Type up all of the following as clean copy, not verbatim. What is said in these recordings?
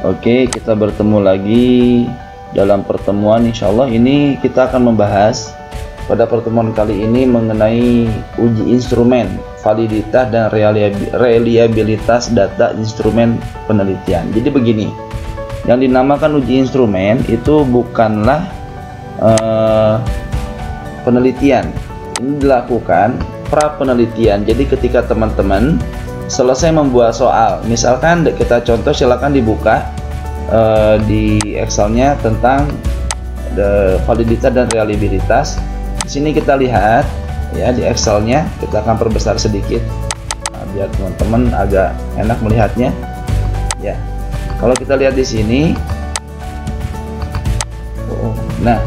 Oke, kita bertemu lagi dalam pertemuan. Insya Allah ini kita akan membahas pada pertemuan kali ini mengenai uji instrumen, validitas dan reliabilitas data instrumen penelitian. Jadi begini, yang dinamakan uji instrumen itu bukanlah penelitian. Ini dilakukan pra penelitian. Jadi ketika teman-teman selesai membuat soal, misalkan kita contoh, silakan dibuka di Excelnya tentang validitas dan reliabilitas. Di sini kita lihat ya, di Excelnya kita akan perbesar sedikit biar teman-teman agak enak melihatnya ya. Kalau kita lihat di sini, nah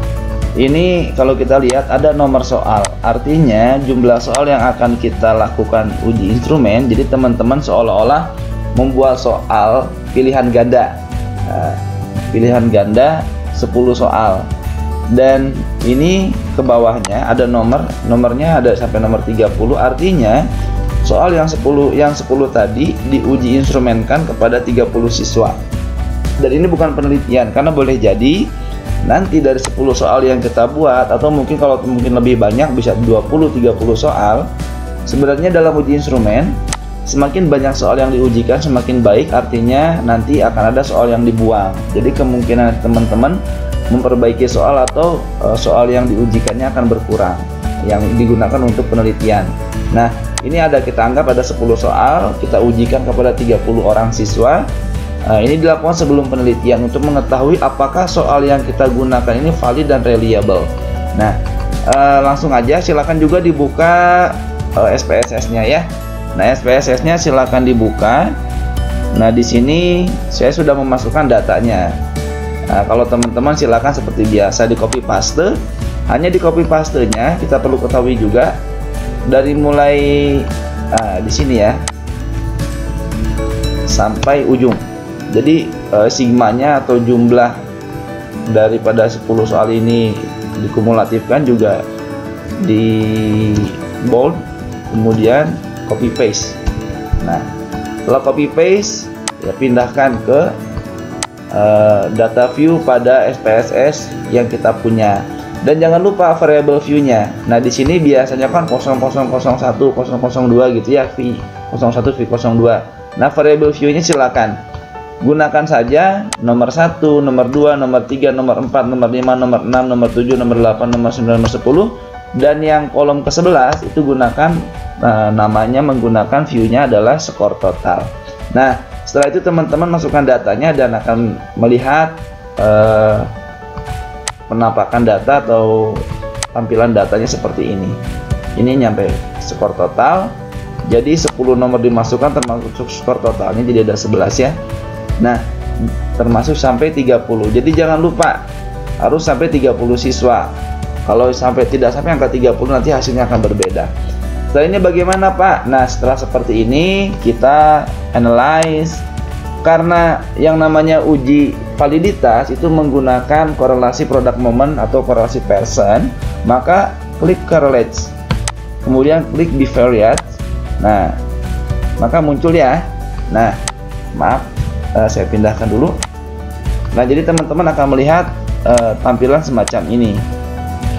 ini kalau kita lihat ada nomor soal, artinya jumlah soal yang akan kita lakukan uji instrumen. Jadi teman-teman seolah-olah membuat soal pilihan ganda, pilihan ganda 10 soal, dan ini ke bawahnya ada nomornya ada sampai nomor 30, artinya soal yang 10 tadi diuji instrumenkan kepada 30 siswa. Dan ini bukan penelitian, karena boleh jadi nanti dari 10 soal yang kita buat, atau mungkin kalau mungkin lebih banyak bisa 20-30 soal. Sebenarnya dalam uji instrumen, semakin banyak soal yang diujikan semakin baik, artinya nanti akan ada soal yang dibuang. Jadi kemungkinan teman-teman memperbaiki soal atau soal yang diujikannya akan berkurang yang digunakan untuk penelitian. Nah, ini kita anggap ada 10 soal, kita ujikan kepada 30 orang siswa. Ini dilakukan sebelum penelitian untuk mengetahui apakah soal yang kita gunakan ini valid dan reliable. Nah, langsung aja silakan juga dibuka SPSS-nya ya. Nah, SPSS-nya silakan dibuka. Nah, di sini saya sudah memasukkan datanya. Nah, kalau teman-teman silakan seperti biasa di copy paste. Hanya di copy paste-nya kita perlu ketahui juga dari mulai di sini ya sampai ujung. Jadi sigmanya atau jumlah daripada 10 soal ini dikumulatifkan juga di bold, kemudian copy paste. Nah, setelah copy paste ya pindahkan ke data view pada SPSS yang kita punya. Dan jangan lupa variable view-nya. Nah, di sini biasanya kan 0001, 002 gitu ya, V01, V02. Nah, variable view-nya silakan gunakan saja nomor 1, nomor 2, nomor 3, nomor 4, nomor 5, nomor 6, nomor 7, nomor 8, nomor 9, nomor 10. Dan yang kolom ke-11 itu gunakan namanya menggunakan view-nya adalah skor total. Nah, setelah itu teman-teman masukkan datanya dan akan melihat penampakan data atau tampilan datanya seperti ini. Ini nyampe skor total. Jadi 10 nomor dimasukkan termasuk skor totalnya, jadi ada 11 ya. Nah, termasuk sampai 30. Jadi jangan lupa harus sampai 30 siswa. Kalau tidak sampai angka 30 nanti hasilnya akan berbeda. Setelah ini bagaimana Pak? Nah, setelah seperti ini kita analyze. Karena yang namanya uji validitas itu menggunakan korelasi product moment atau korelasi person, maka klik correlates, kemudian klik bivariate. Nah, maka muncul ya. Nah, maaf, saya pindahkan dulu. Nah, jadi teman-teman akan melihat tampilan semacam ini.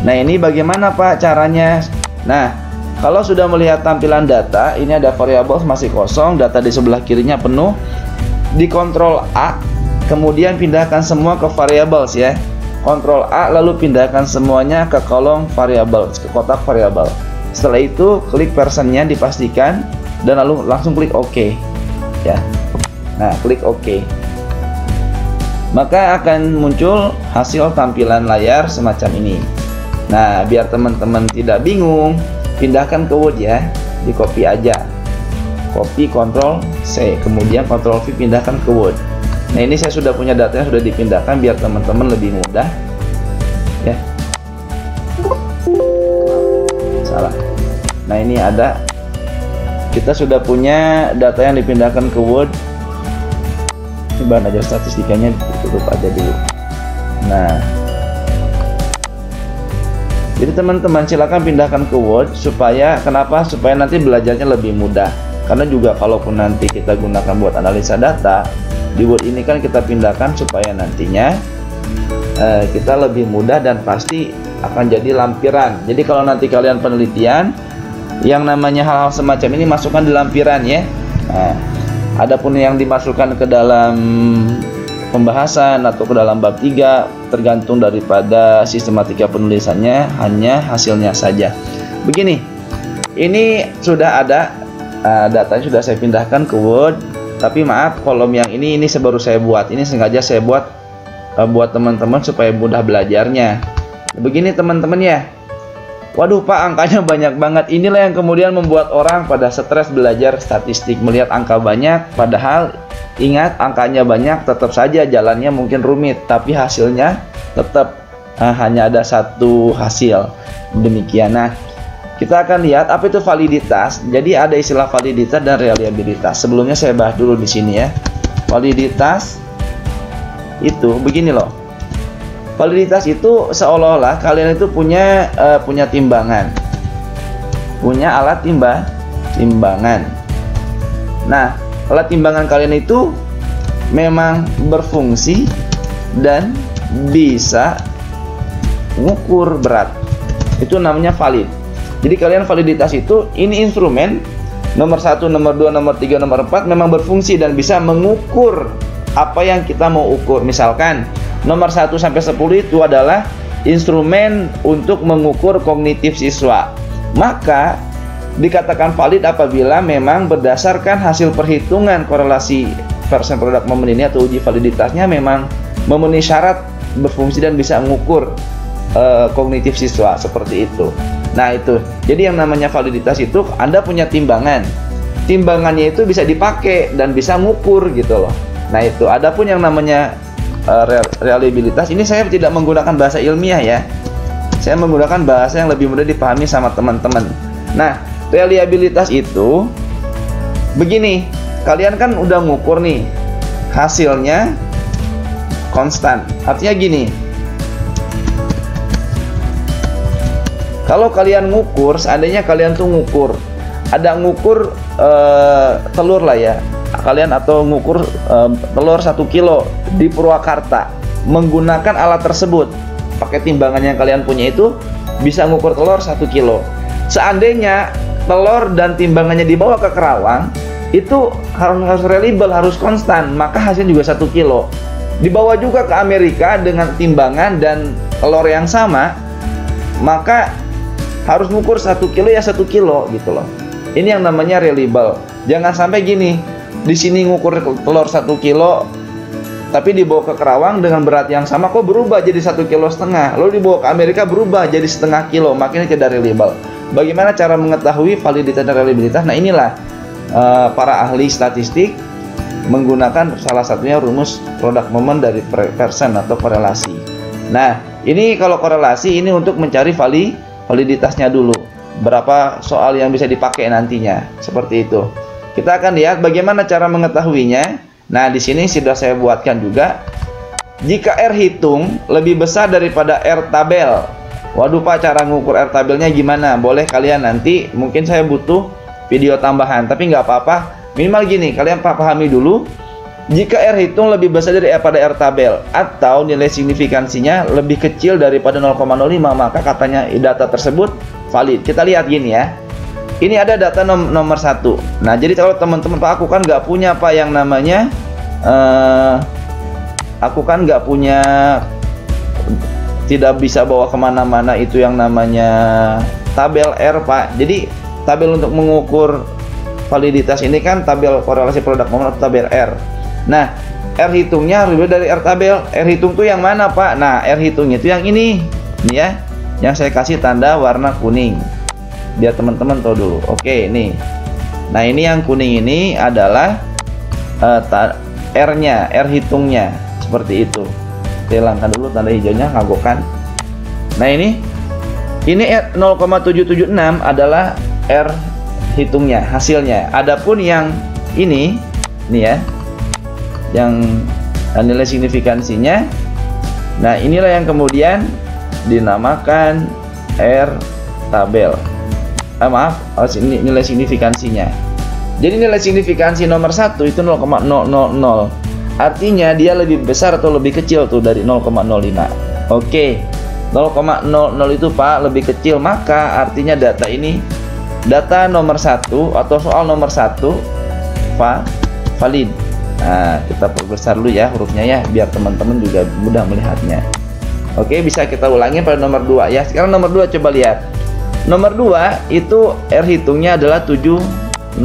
Nah, ini bagaimana Pak caranya? Nah, kalau sudah melihat tampilan data, ini ada variable masih kosong, data di sebelah kirinya penuh. Di Ctrl A, kemudian pindahkan semua ke variables ya. Ctrl A lalu pindahkan semuanya ke kolom variable, ke kotak variabel. Setelah itu klik personnya dipastikan dan lalu langsung klik OK ya. Nah, klik OK, maka akan muncul hasil tampilan layar semacam ini. Nah, biar teman-teman tidak bingung, pindahkan ke Word ya, di copy aja, copy Ctrl C, kemudian Ctrl V, pindahkan ke Word. Nah, ini saya sudah punya datanya, sudah dipindahkan biar teman-teman lebih mudah ya. Salah. Nah, ini ada, kita sudah punya data yang dipindahkan ke Word. Bahan aja statistikanya ditutup aja dulu. Nah, jadi teman-teman silakan pindahkan ke Word supaya kenapa? Supaya nanti belajarnya lebih mudah. Karena juga kalaupun nanti kita gunakan buat analisa data, Di Word ini kan kita pindahkan supaya nantinya kita lebih mudah dan pasti akan jadi lampiran. Jadi kalau nanti kalian penelitian yang namanya hal-hal semacam ini masukkan di lampiran ya. Nah, adapun yang dimasukkan ke dalam pembahasan atau ke dalam bab 3 tergantung daripada sistematika penulisannya, hanya hasilnya saja. Begini, ini sudah ada datanya, sudah saya pindahkan ke Word. Tapi maaf, kolom yang ini baru saya buat. Ini sengaja saya buat buat teman-teman supaya mudah belajarnya. Begini teman-teman ya. Waduh Pak, angkanya banyak banget. Inilah yang kemudian membuat orang pada stres belajar statistik, melihat angka banyak. Padahal ingat, angkanya banyak, tetap saja jalannya mungkin rumit, tapi hasilnya tetap hanya ada satu hasil. Demikian. Nah, kita akan lihat apa itu validitas. Jadi ada istilah validitas dan reliabilitas. Sebelumnya saya bahas dulu di sini ya. Validitas itu begini loh. Validitas itu seolah-olah kalian itu punya timbangan, punya alat timbangan. Nah, alat timbangan kalian itu memang berfungsi dan bisa mengukur berat. Itu namanya valid. Jadi kalian validitas itu, ini instrumen nomor 1, nomor 2, nomor 3, nomor 4 memang berfungsi dan bisa mengukur apa yang kita mau ukur. Misalkan nomor 1 sampai 10 itu adalah instrumen untuk mengukur kognitif siswa. Maka dikatakan valid apabila memang berdasarkan hasil perhitungan korelasi persen produk momen ini atau uji validitasnya memang memenuhi syarat berfungsi dan bisa mengukur kognitif siswa, seperti itu. Nah itu, jadi yang namanya validitas itu Anda punya timbangan. Timbangannya itu bisa dipakai dan bisa mengukur gitu loh. Nah itu, adapun yang namanya reliabilitas, ini saya tidak menggunakan bahasa ilmiah ya. Saya menggunakan bahasa yang lebih mudah dipahami sama teman-teman. Nah, reliabilitas itu begini, kalian kan udah ngukur nih, hasilnya konstan. Artinya gini, kalau kalian ngukur, seandainya kalian tuh ngukur, ada ngukur telur lah ya, kalian atau ngukur telur 1 kilo di Purwakarta, menggunakan alat tersebut, pakai timbangan yang kalian punya itu bisa ngukur telur 1 kilo. Seandainya telur dan timbangannya dibawa ke Kerawang, itu harus reliable, harus konstan, maka hasilnya juga 1 kilo. Dibawa juga ke Amerika dengan timbangan dan telur yang sama, maka harus ngukur 1 kilo ya 1 kilo gitu loh. Ini yang namanya reliable. Jangan sampai gini, di sini ngukur telur 1 kilo, tapi dibawa ke Kerawang dengan berat yang sama kok berubah jadi 1,5 kilo, lalu dibawa ke Amerika berubah jadi 0,5 kilo, makanya tidak reliable. Bagaimana cara mengetahui validitas dan reliabilitas? Nah inilah para ahli statistik menggunakan salah satunya rumus produk momen dari persen atau korelasi. Nah ini kalau korelasi ini untuk mencari validitasnya dulu, berapa soal yang bisa dipakai nantinya, seperti itu. Kita akan lihat bagaimana cara mengetahuinya. Nah, di sini sudah saya buatkan juga. Jika R hitung lebih besar daripada R tabel. Waduh Pak, cara ngukur R tabelnya gimana? Boleh kalian nanti, mungkin saya butuh video tambahan, tapi nggak apa-apa. Minimal gini, kalian pahami dulu. Jika R hitung lebih besar daripada R tabel atau nilai signifikansinya lebih kecil daripada 0,05, maka katanya data tersebut valid. Kita lihat gini ya. Ini ada data nomor 1. Nah, jadi kalau teman-teman, Pak, aku kan nggak punya Pak yang namanya tidak bisa bawa kemana-mana itu yang namanya tabel R Pak. Jadi tabel untuk mengukur validitas ini kan tabel korelasi produk momen atau tabel R. Nah, R hitungnya lebih dari R tabel. R hitung tuh yang mana Pak? Nah, R hitungnya itu yang ini ya, yang saya kasih tanda warna kuning, biar teman-teman tahu dulu. Oke, ini. Nah, ini yang kuning ini adalah R-nya, R hitungnya, seperti itu. Hilangkan dulu tanda hijaunya, ngagokkan. Nah, ini 0,776 adalah R hitungnya, hasilnya. Adapun yang ini ya, yang nilai signifikansinya. Nah, inilah yang kemudian dinamakan R tabel. Maaf, ini nilai signifikansinya. Jadi nilai signifikansi nomor 1 itu 0,000. artinya dia lebih besar atau lebih kecil tuh dari 0,05. Oke, 0,00 itu Pak lebih kecil, maka artinya data ini data nomor 1 atau soal nomor 1 valid. Nah, kita perbesar dulu ya hurufnya ya, biar teman-teman juga mudah melihatnya. Oke, bisa kita ulangi pada nomor 2 ya. Sekarang nomor 2 coba lihat. Nomor 2 itu R hitungnya adalah 0,704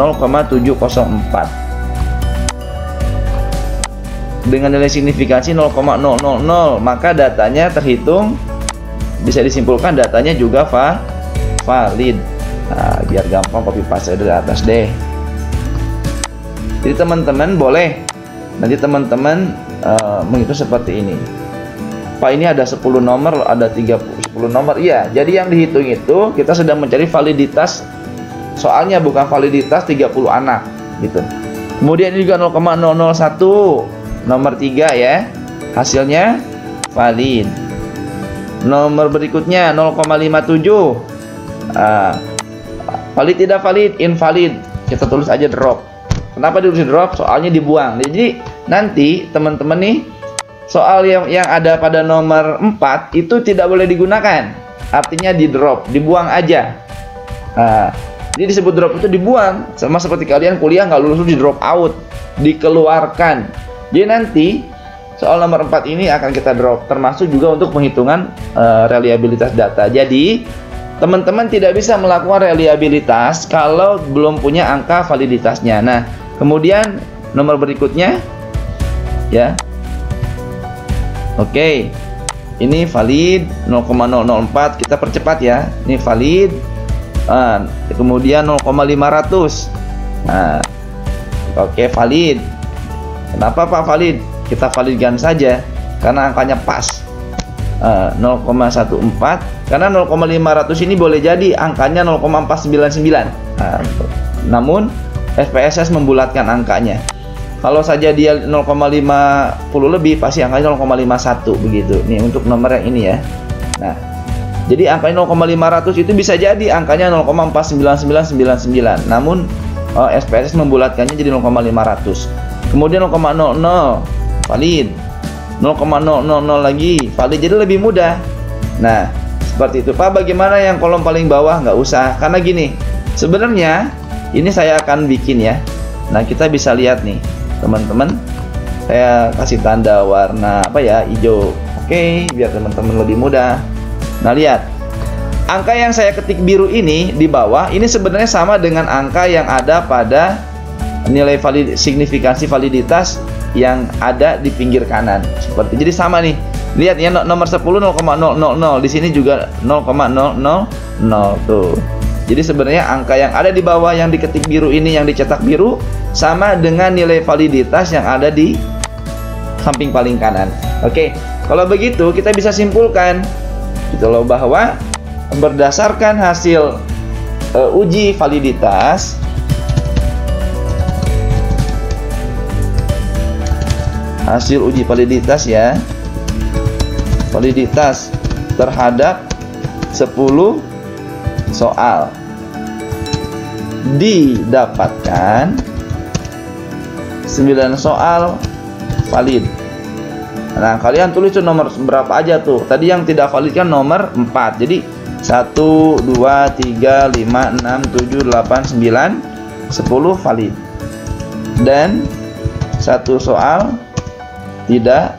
dengan nilai signifikansi 0,000, maka datanya terhitung, bisa disimpulkan datanya juga valid. Nah, biar gampang copy paste dari atas deh. Jadi teman-teman boleh nanti teman-teman menghitung seperti ini. Pak, ini ada 10 nomor, ada 10 nomor. Iya, jadi yang dihitung itu kita sedang mencari validitas soalnya, bukan validitas 30 anak gitu. Kemudian ini juga 0,001 nomor 3 ya, hasilnya valid. Nomor berikutnya 0,57 valid, tidak valid, invalid. Kita tulis aja drop. Kenapa ditulis drop? Soalnya dibuang. Jadi nanti teman-teman nih, soal yang ada pada nomor 4 itu tidak boleh digunakan. Artinya di drop, dibuang aja. Jadi disebut drop itu dibuang. Sama seperti kalian kuliah nggak lulus di drop out, dikeluarkan. Jadi nanti soal nomor 4 ini akan kita drop, termasuk juga untuk penghitungan reliabilitas data. Jadi teman-teman tidak bisa melakukan reliabilitas kalau belum punya angka validitasnya. Nah, kemudian nomor berikutnya ya. Oke, ini valid 0,004, kita percepat ya. Ini valid. Kemudian 0,500. Nah, oke, valid. Kenapa Pak valid? Kita validkan saja karena angkanya pas. 0,14, karena 0,500 ini boleh jadi angkanya 0,499. Namun SPSS membulatkan angkanya. Kalau saja dia 0,50 lebih, pasti angkanya 0,51 begitu. Nih untuk nomor yang ini ya. Nah, jadi angkanya 0,500 itu bisa jadi angkanya 0,49999. Namun SPSS membulatkannya jadi 0,500. Kemudian 0,00 valid. 0,000 lagi valid, jadi lebih mudah. Nah, seperti itu Pak. Bagaimana yang kolom paling bawah? Nggak usah, karena gini, sebenarnya ini saya akan bikin ya. Nah, kita bisa lihat nih teman-teman, saya kasih tanda warna apa ya, hijau. Oke, biar teman-teman lebih mudah. Nah, lihat angka yang saya ketik biru ini di bawah, ini sebenarnya sama dengan angka yang ada pada nilai signifikansi validitas yang ada di pinggir kanan. Seperti, jadi sama nih. Lihat ya, nomor 10 0,000, di sini juga 0,000 tuh. Jadi sebenarnya angka yang ada di bawah yang diketik biru ini, yang dicetak biru, sama dengan nilai validitas yang ada di samping paling kanan. Oke, kalau begitu kita bisa simpulkan gitu loh, bahwa berdasarkan hasil uji validitas, ya, validitas terhadap 10 soal didapatkan 9 soal valid. Nah, kalian tulis tuh nomor berapa aja tuh. Tadi yang tidak valid kan nomor 4. Jadi 1, 2, 3, 5, 6, 7, 8, 9, 10 valid. Dan 1 soal tidak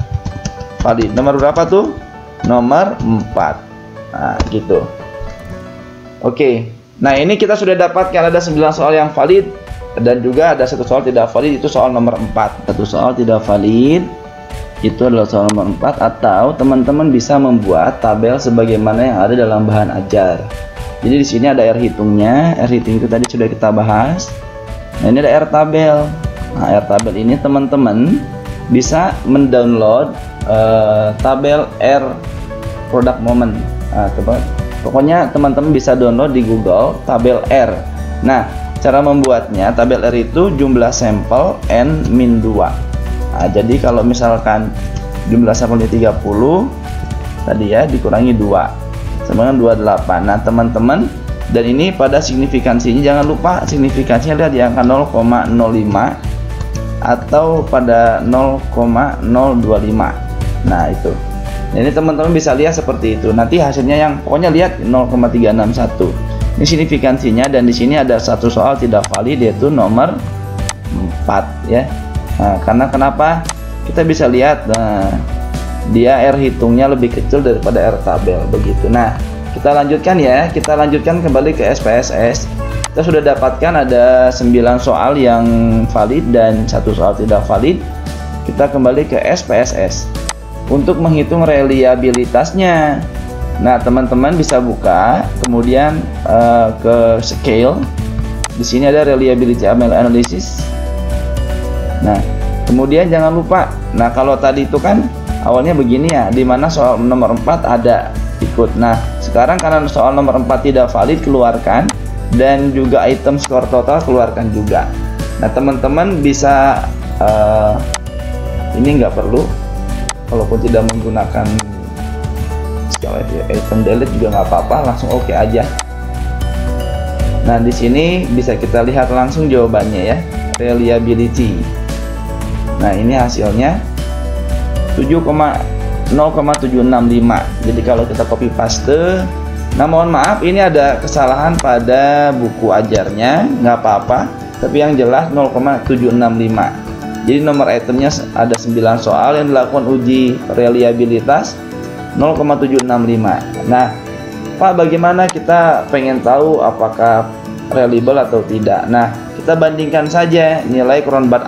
valid. Nomor berapa tuh? Nomor 4. Nah, gitu. Oke. Nah, ini kita sudah dapatkan ada 9 soal yang valid dan juga ada 1 soal tidak valid, itu soal nomor 4. 1 soal tidak valid itu adalah soal nomor 4, atau teman-teman bisa membuat tabel sebagaimana yang ada dalam bahan ajar. Jadi di sini ada R hitungnya. R hitung itu tadi sudah kita bahas. Nah, ini ada R tabel. Nah, R tabel ini teman-teman bisa mendownload tabel R product moment. Nah, pokoknya teman-teman bisa download di Google tabel R. Nah, cara membuatnya, tabel R itu jumlah sampel N min 2. Nah, jadi kalau misalkan jumlah sampelnya 30 tadi ya, dikurangi 2 sama dengan 28. Nah, teman-teman, dan ini pada signifikansinya jangan lupa signifikansinya lihat di angka 0,05 atau pada 0,025. Nah itu, ini teman-teman bisa lihat seperti itu. Nanti hasilnya yang pokoknya lihat 0,361. Ini signifikansinya, dan di sini ada satu soal tidak valid yaitu nomor 4 ya. Nah, karena kenapa? Kita bisa lihat, nah, dia R hitungnya lebih kecil daripada R tabel begitu. Nah, kita lanjutkan ya. Kita lanjutkan kembali ke SPSS. Kita sudah dapatkan ada 9 soal yang valid dan 1 soal tidak valid. Kita kembali ke SPSS untuk menghitung reliabilitasnya. Nah, teman-teman bisa buka, kemudian ke scale. Di sini ada reliability analysis. Nah, kemudian jangan lupa. Nah, kalau tadi itu kan awalnya begini ya, dimana soal nomor 4 ada ikut. Nah, sekarang karena soal nomor 4 tidak valid, keluarkan, dan juga item skor total keluarkan juga. Nah, teman-teman bisa ini nggak perlu, kalaupun tidak menggunakan skala item delete juga nggak apa-apa, langsung oke aja. Nah, di sini bisa kita lihat langsung jawabannya ya, reliability. Nah, ini hasilnya 0,765. Jadi kalau kita copy paste, nah mohon maaf ini ada kesalahan pada buku ajarnya, nggak apa-apa, tapi yang jelas 0,765. Jadi nomor itemnya ada 9 soal yang dilakukan uji reliabilitas 0,765. Nah, Pak, bagaimana kita pengen tahu apakah reliable atau tidak? Nah, kita bandingkan saja nilai Cronbach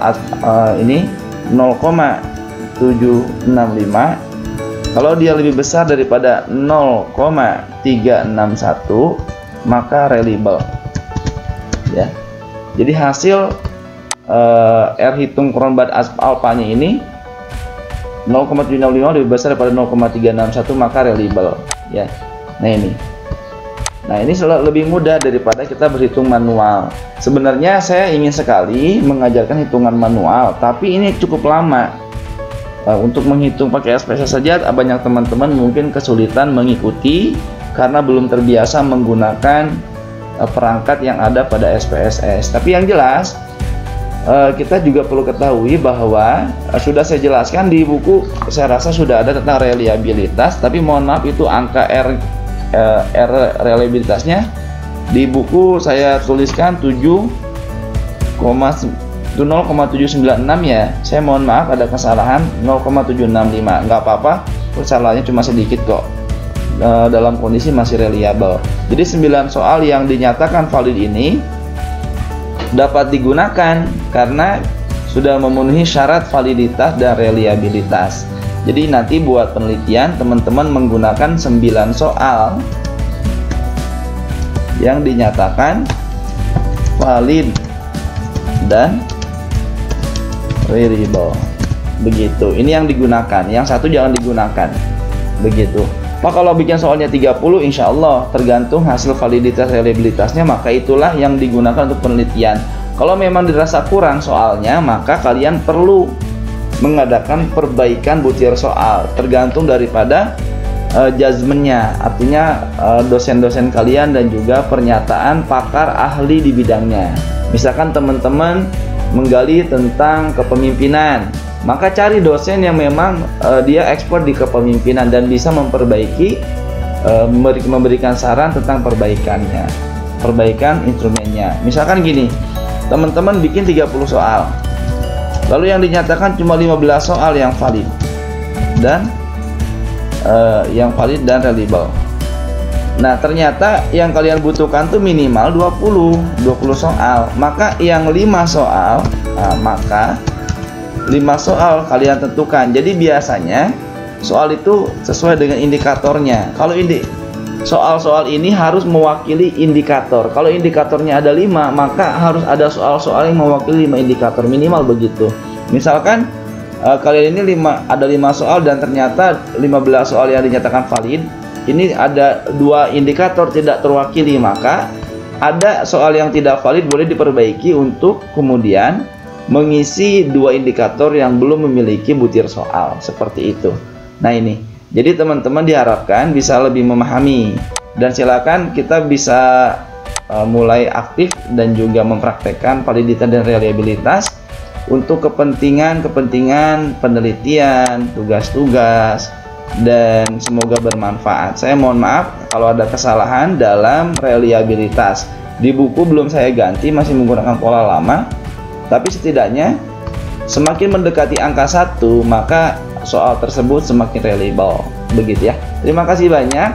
ini 0,765. Kalau dia lebih besar daripada 0,361, maka reliable. Ya. Jadi hasil R hitung Cronbach alpha-nya ini 0,765 lebih besar daripada 0,361, maka reliable ya. Nah ini lebih mudah daripada kita berhitung manual. Sebenarnya saya ingin sekali mengajarkan hitungan manual, tapi ini cukup lama. Untuk menghitung pakai SPSS saja banyak teman-teman mungkin kesulitan mengikuti karena belum terbiasa menggunakan perangkat yang ada pada SPSS. Tapi yang jelas kita juga perlu ketahui bahwa sudah saya jelaskan di buku, saya rasa sudah ada tentang reliabilitas, tapi mohon maaf itu angka R reliabilitasnya di buku saya tuliskan 0,796 ya. Saya mohon maaf ada kesalahan 0,765. nggak apa-apa, kesalahannya cuma sedikit kok. Dalam kondisi masih reliable. Jadi 9 soal yang dinyatakan valid ini dapat digunakan karena sudah memenuhi syarat validitas dan reliabilitas. Jadi nanti buat penelitian teman-teman menggunakan 9 soal yang dinyatakan valid dan reliable. Begitu. Ini yang digunakan. Yang satu jangan digunakan. Begitu. Pak, kalau bikin soalnya 30, insya Allah tergantung hasil validitas reliabilitasnya, maka itulah yang digunakan untuk penelitian. Kalau memang dirasa kurang soalnya, maka kalian perlu mengadakan perbaikan butir soal, tergantung daripada judgementnya, artinya dosen-dosen kalian dan juga pernyataan pakar ahli di bidangnya. Misalkan teman-teman menggali tentang kepemimpinan, maka cari dosen yang memang dia expert di kepemimpinan dan bisa memperbaiki, memberikan saran tentang perbaikannya, perbaikan instrumennya. Misalkan gini, teman-teman bikin 30 soal, lalu yang dinyatakan cuma 15 soal yang valid dan reliable. Nah, ternyata yang kalian butuhkan tuh minimal 20 soal. Maka yang 5 soal, maka 5 soal kalian tentukan. Jadi biasanya soal itu sesuai dengan indikatornya. Kalau soal-soal ini harus mewakili indikator. Kalau indikatornya ada 5, maka harus ada soal-soal yang mewakili 5 indikator, minimal begitu. Misalkan kalian ini ada 5 soal dan ternyata 15 soal yang dinyatakan valid. Ini ada 2 indikator tidak terwakili, maka ada soal yang tidak valid boleh diperbaiki untuk kemudian mengisi 2 indikator yang belum memiliki butir soal, seperti itu. Nah ini, jadi teman-teman diharapkan bisa lebih memahami, dan silakan kita bisa mulai aktif dan juga mempraktekkan validitas dan reliabilitas untuk kepentingan penelitian, tugas-tugas, dan semoga bermanfaat. Saya mohon maaf kalau ada kesalahan dalam reliabilitas. Di buku belum saya ganti, masih menggunakan pola lama, tapi setidaknya semakin mendekati angka 1 maka soal tersebut semakin reliable. Begitu ya. Terima kasih banyak.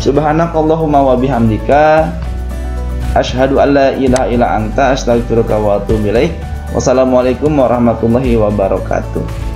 Subhanakallahumma wa bihamdika asyhadu an la ilaha illa anta astaghfiruka wa atubu ilaik. Wassalamualaikum warahmatullahi wabarakatuh.